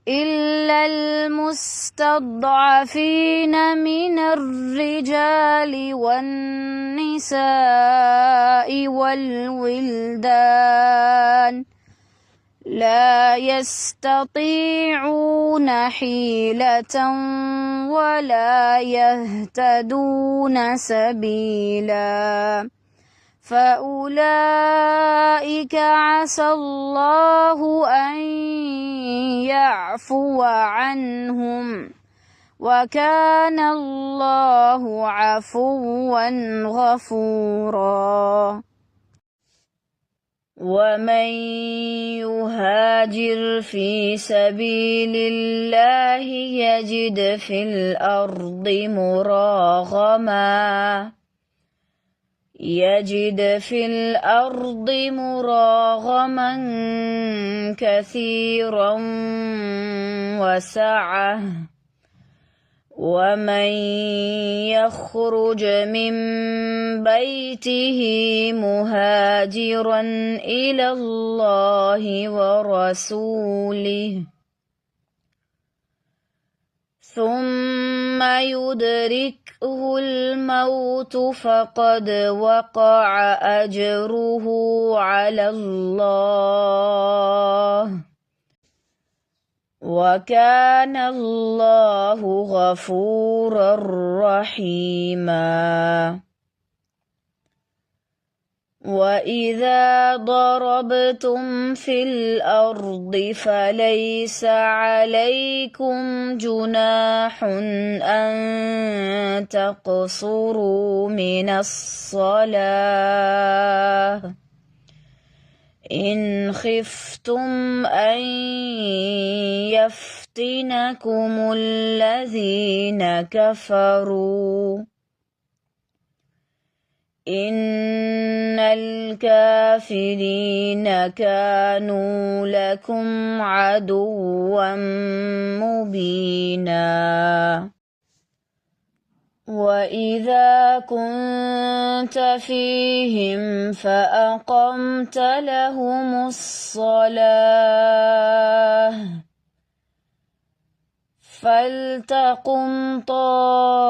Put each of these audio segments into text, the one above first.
إلا المستضعفين من الرجال والنساء والولدان لا يستطيعون حيلة ولا يهتدون سبيلا فأولئك عسى الله أن يعفو عنهم وكان الله عفوا غفورا. ومن يهاجر في سبيل الله يجد في الأرض مراغما كثيرا وسعة ومن يخرج من بيته مهاجرا إلى الله ورسوله ثم يدركه الموت فقد وقع أجره على الله وكان الله غفورا رحيما. وإذا ضربتم في الأرض فليس عليكم جناح أن تقصروا من الصلاة إن خفتم أن يفتنكم الذين كفروا إن الكافرين كانوا لكم عدوا مبينا. وإذا كنت فيهم فأقمت لهم الصلاة فلتقم طائفة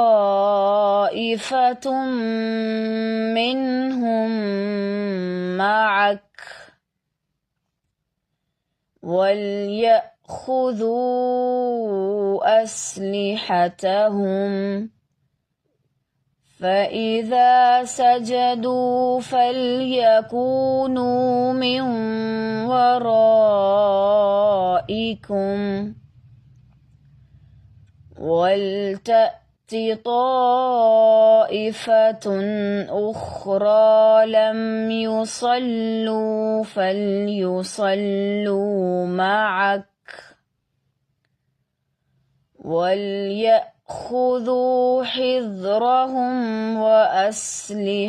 منهم معك وليأخذوا أسلحتهم فإذا سجدوا فليكونوا من ورائكم ولتأت طائفة أخرى لم يصلوا فليصلوا معك وليأخذوا حذرهم وأسلحتهم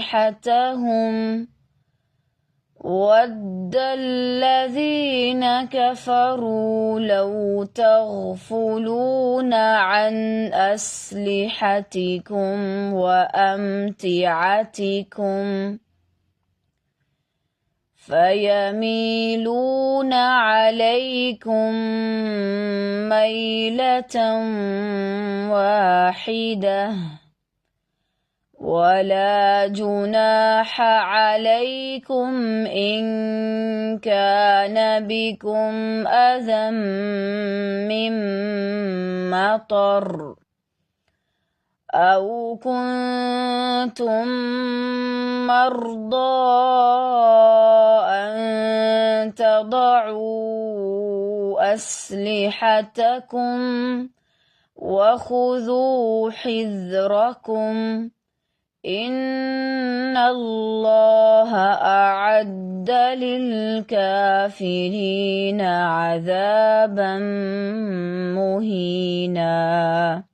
ود الذين كفروا لو تغفلون عن أسلحتكم وأمتعتكم فيميلون عليكم ميلة واحدة ولا جناح عليكم إن كان بكم أذى من مطر أو كنتم مرضى أن تضعوا أسلحتكم وخذوا حذركم إن الله أعد للكافرين عذابا مهينا.